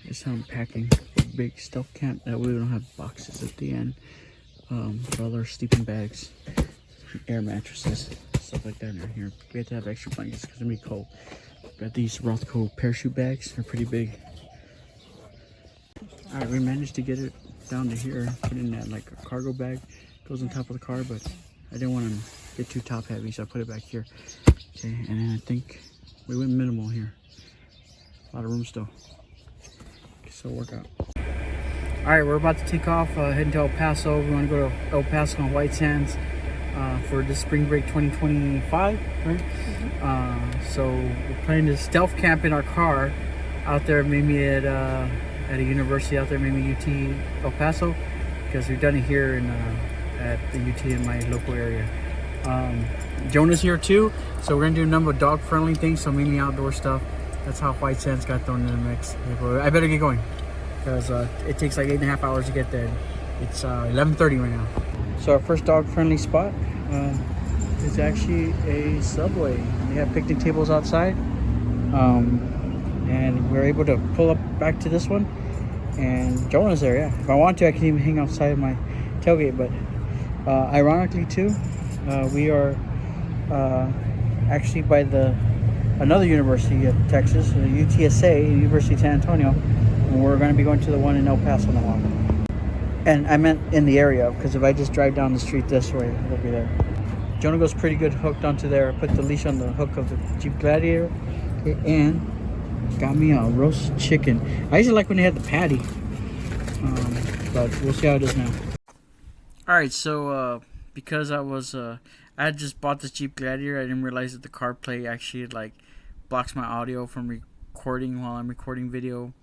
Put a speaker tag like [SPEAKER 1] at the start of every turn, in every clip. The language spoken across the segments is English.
[SPEAKER 1] It's unpacking a big stealth camp that we don't have boxes at the end. All our sleeping bags, air mattresses, stuff like that in here. We have to have extra blankets because it's gonna be cold. Got these Rothko parachute bags. They're pretty big. All right, we managed to get it down to here. Put in that like a cargo bag. Goes on top of the car, but I didn't want to get too top heavy, so I put it back here. Okay, and then I think we went minimal here. A lot of room still. Okay, so work out. All right, we're about to take off, heading to El Paso. We want to go to El Paso on White Sands for the spring break 2025, right? So we're planning to stealth camp in our car out there, maybe at a university out there, maybe UT El Paso, because we've done it here in at the UT in my local area. Jonah's here too, so we're gonna do a number of dog-friendly things, so mainly outdoor stuff. That's how White Sands got thrown in the mix. I better get going because it takes like 8.5 hours to get there. It's 11:30 right now. So our first dog-friendly spot is actually a Subway. They have picnic tables outside, and we're able to pull up back to this one. And Jonah's there, yeah. If I want to, I can even hang outside my tailgate. But ironically, too, we are actually by another university of Texas, UTSA, University of San Antonio. And we're going to be going to the one in El Paso in a while. And I meant in the area, because if I just drive down the street this way, it'll be there. Jonah goes pretty good hooked onto there. I put the leash on the hook of the Jeep Gladiator, and got me a roast chicken. I usually like when they had the patty, but we'll see how it is now. All right, so because I had just bought this Jeep Gladiator, I didn't realize that the CarPlay actually like blocks my audio from recording while I'm recording video.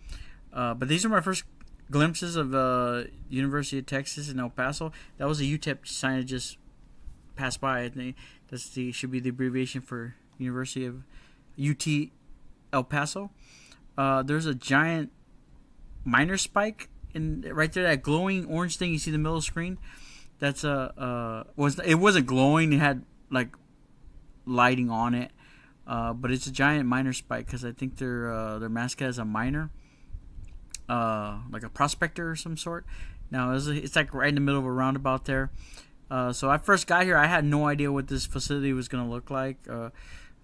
[SPEAKER 1] But these are my first glimpses of University of Texas in El Paso. That was a UTEP sign that just passed by. I think should be the abbreviation for University of UT El Paso. There's a giant miner spike right there, that glowing orange thing you see in the middle of the screen. That's it wasn't glowing, it had like lighting on it, but it's a giant miner spike because I think their mascot is a miner, like a prospector or some sort. Now it's like right in the middle of a roundabout there. So I first got here, I had no idea what this facility was gonna look like.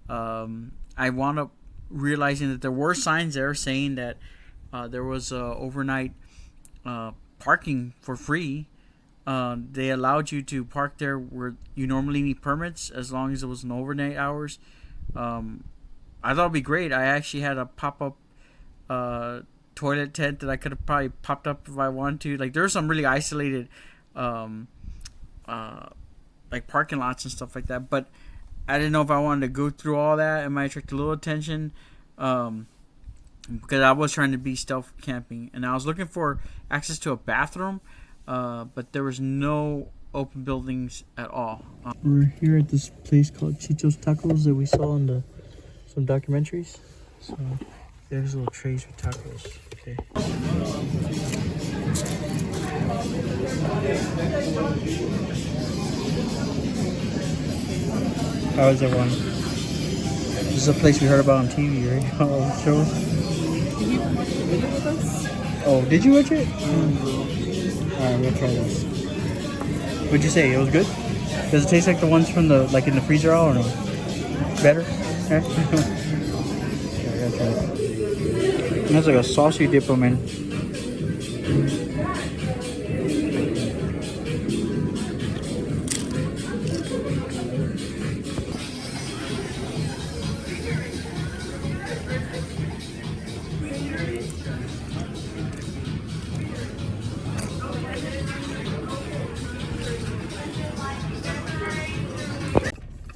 [SPEAKER 1] I wound up realizing that there were signs there saying that there was overnight parking for free. They allowed you to park there where you normally need permits as long as it was an overnight hours. I thought it'd be great. I actually had a pop-up toilet tent that I could have probably popped up if I wanted to. Like, there's some really isolated like parking lots and stuff like that, but I didn't know if I wanted to go through all that. It might attract a little attention, because I was trying to be stealth camping, and I was looking for access to a bathroom, but there was no open buildings at all. We're here at this place called Chicho's Tacos that we saw in some documentaries. So there's little trays with tacos. Okay. How is everyone? This is a place we heard about on TV, right? All the shows.
[SPEAKER 2] Did you watch the video with us?
[SPEAKER 1] Oh, did you watch it? Alright, we're gonna try this. What'd you say? It was good? Does it taste like the ones from the in the freezer aisle or no? Better? Yeah? Okay, I gotta try it. It has like a saucy dip, man.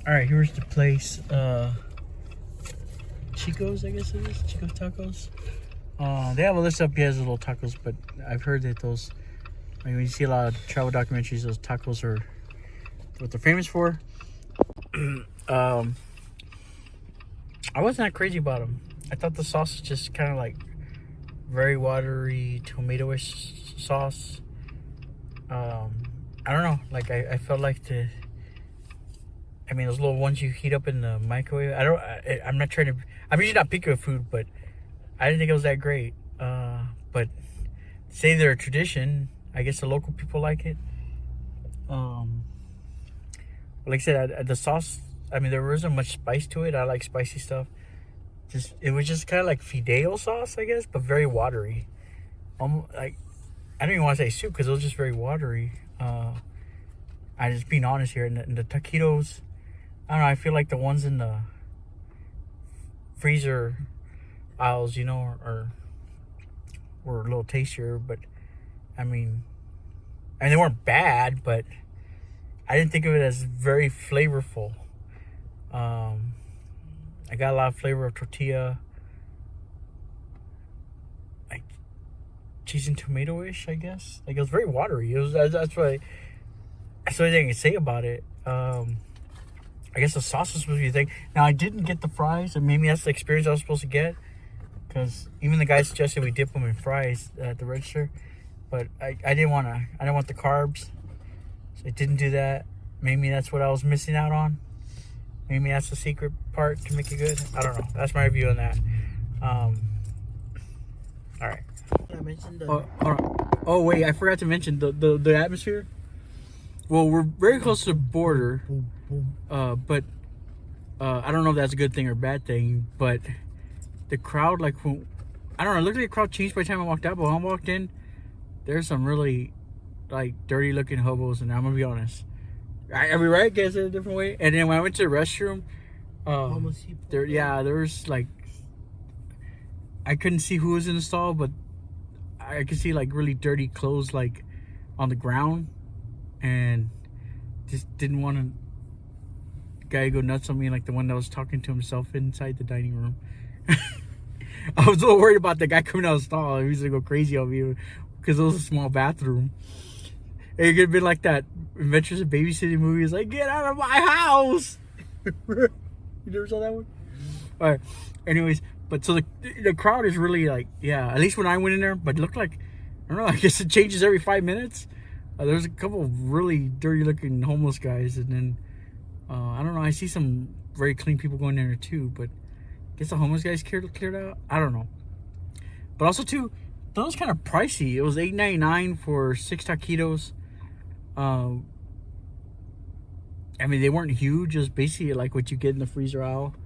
[SPEAKER 1] Alright, here's the place. Chico's, I guess it is. Chico's Tacos. They have a list of as little tacos, but I've heard that those, when you see a lot of travel documentaries, those tacos are what they're famous for. I wasn't that crazy about them. I thought the sauce was just kind of like very watery, tomato-ish sauce. I don't know. Like I felt like those little ones you heat up in the microwave. I'm not trying to. I'm usually not picky with food, but I didn't think it was that great. but say they're a tradition. I guess the local people like it. Like I said, the sauce. I mean, there wasn't much spice to it. I like spicy stuff. It was just kind of like fideo sauce, I guess, but very watery. Like, I don't even want to say soup because it was just very watery. I just being honest here, and the taquitos. I don't know. I feel like the ones in the freezer aisles, you know, were a little tastier. But I mean, they weren't bad, but I didn't think of it as very flavorful. I got a lot of flavor of tortilla, like cheese and tomato-ish, I guess. Like, it was very watery. That's what I can say about it. I guess the sauce was supposed to be the thing. Now, I didn't get the fries, and maybe that's the experience I was supposed to get, because even the guy suggested we dip them in fries at the register, but I didn't want the carbs, so I didn't do that. Maybe that's what I was missing out on. Maybe that's the secret part to make it good. I don't know. That's my review on that. All right.
[SPEAKER 2] I mentioned the...
[SPEAKER 1] Hold on. Oh wait, I forgot to mention the atmosphere. Well, we're very close to the border, but I don't know if that's a good thing or a bad thing. But the crowd, like, I don't know, it looked like the crowd changed by the time I walked out. But when I walked in, there's some really like dirty looking hobos, and I'm gonna be honest. I mean, right? Guess it a different way. And then when I went to the restroom, there was like, I couldn't see who was in the stall, but I could see like really dirty clothes like on the ground, and just didn't want the guy to go nuts on me, like the one that was talking to himself inside the dining room. I was a little worried about the guy coming out of the stall. He was gonna go crazy on me because it was a small bathroom. It could have been like that Adventures in Babysitting movie. It's like, get out of my house. You never saw that one? All right. Anyways, but so the crowd is really like, yeah, at least when I went in there, but it looked like, I don't know, I guess it changes every 5 minutes. There's a couple of really dirty looking homeless guys. And then, I don't know, I see some very clean people going in there too, but I guess the homeless guys cleared out. I don't know. But also too, that was kind of pricey. It was $8.99 for 6 taquitos. I mean, they weren't huge. It was basically like what you get in the freezer aisle.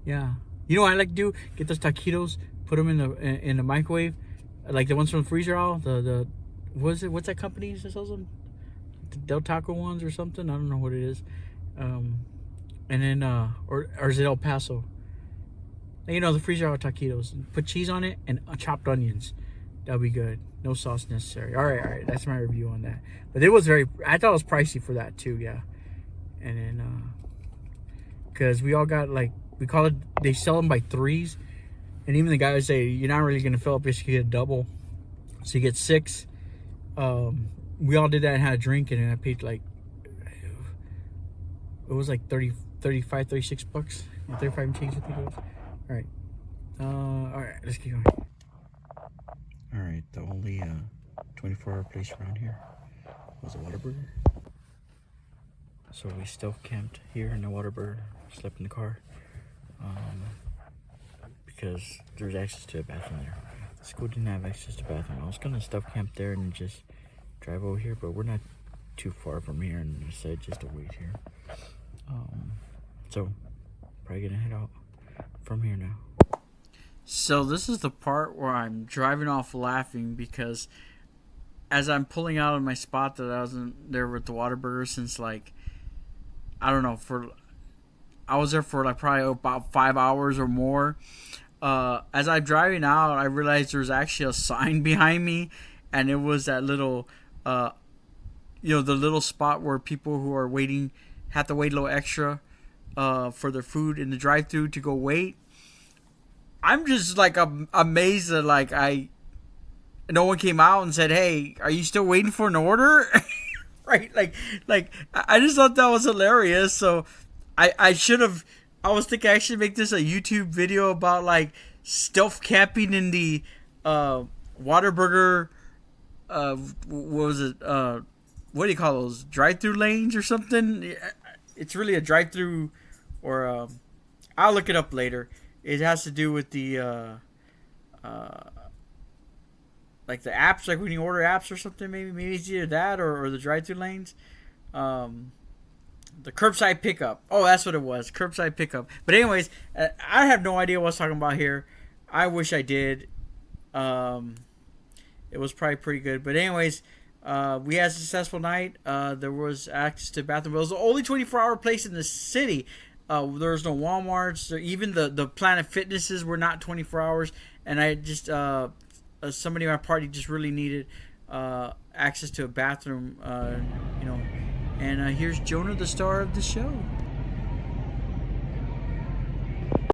[SPEAKER 1] Yeah. You know what I like to do? Get those taquitos, put them in the microwave, like the ones from the freezer aisle. What's that company that sells them? The Del Taco ones or something? I don't know what it is. And then or is it El Paso? You know, the freezer aisle taquitos. Put cheese on it and chopped onions. That'll be good. No sauce necessary. All right. That's my review on that. But it was I thought it was pricey for that too, yeah. And then, because we all got, like, we call it, they sell them by threes. And even the guy would say, you're not really going to fill up if you get a double. So you get 6. We all did that and had a drink, and then I paid like, it was like 35, 36 bucks. 35 and change, I think it was. All right, let's keep going. All right, the only 24-hour place around here was a Whataburger. So we stealth camped here in the Whataburger, slept in the car, because there's access to a bathroom there. The school didn't have access to a bathroom. I was gonna stealth camp there and just drive over here, but we're not too far from here, and I decided just to wait here. So probably gonna head out from here now. So this is the part where I'm driving off laughing, because as I'm pulling out of my spot that I wasn't there with the Whataburger since, like, I don't know, I was there for like probably about 5 hours or more. As I'm driving out, I realized there was actually a sign behind me, and it was that little, the little spot where people who are waiting have to wait a little extra for their food in the drive-thru to go wait. I'm just like amazed that like no one came out and said, "Hey, are you still waiting for an order?" Right? Like I just thought that was hilarious. So I was thinking I should make this a YouTube video about like stealth camping in the Whataburger. What was it? What do you call those? Drive-through lanes or something? It's really a drive-through, or I'll look it up later. It has to do with the like the apps, like when you order apps or something. Maybe it's either that or the drive-through lanes. The curbside pickup. Oh, that's what it was. Curbside pickup. But anyways, I have no idea what I was talking about here. I wish I did. It was probably pretty good. But anyways, we had a successful night. There was access to bathroom. It was the only 24-hour place in the city. There was no Walmarts. Even the Planet Fitnesses were not 24 hours. And I just somebody in my party just really needed access to a bathroom. And here's Jonah, the star of the show.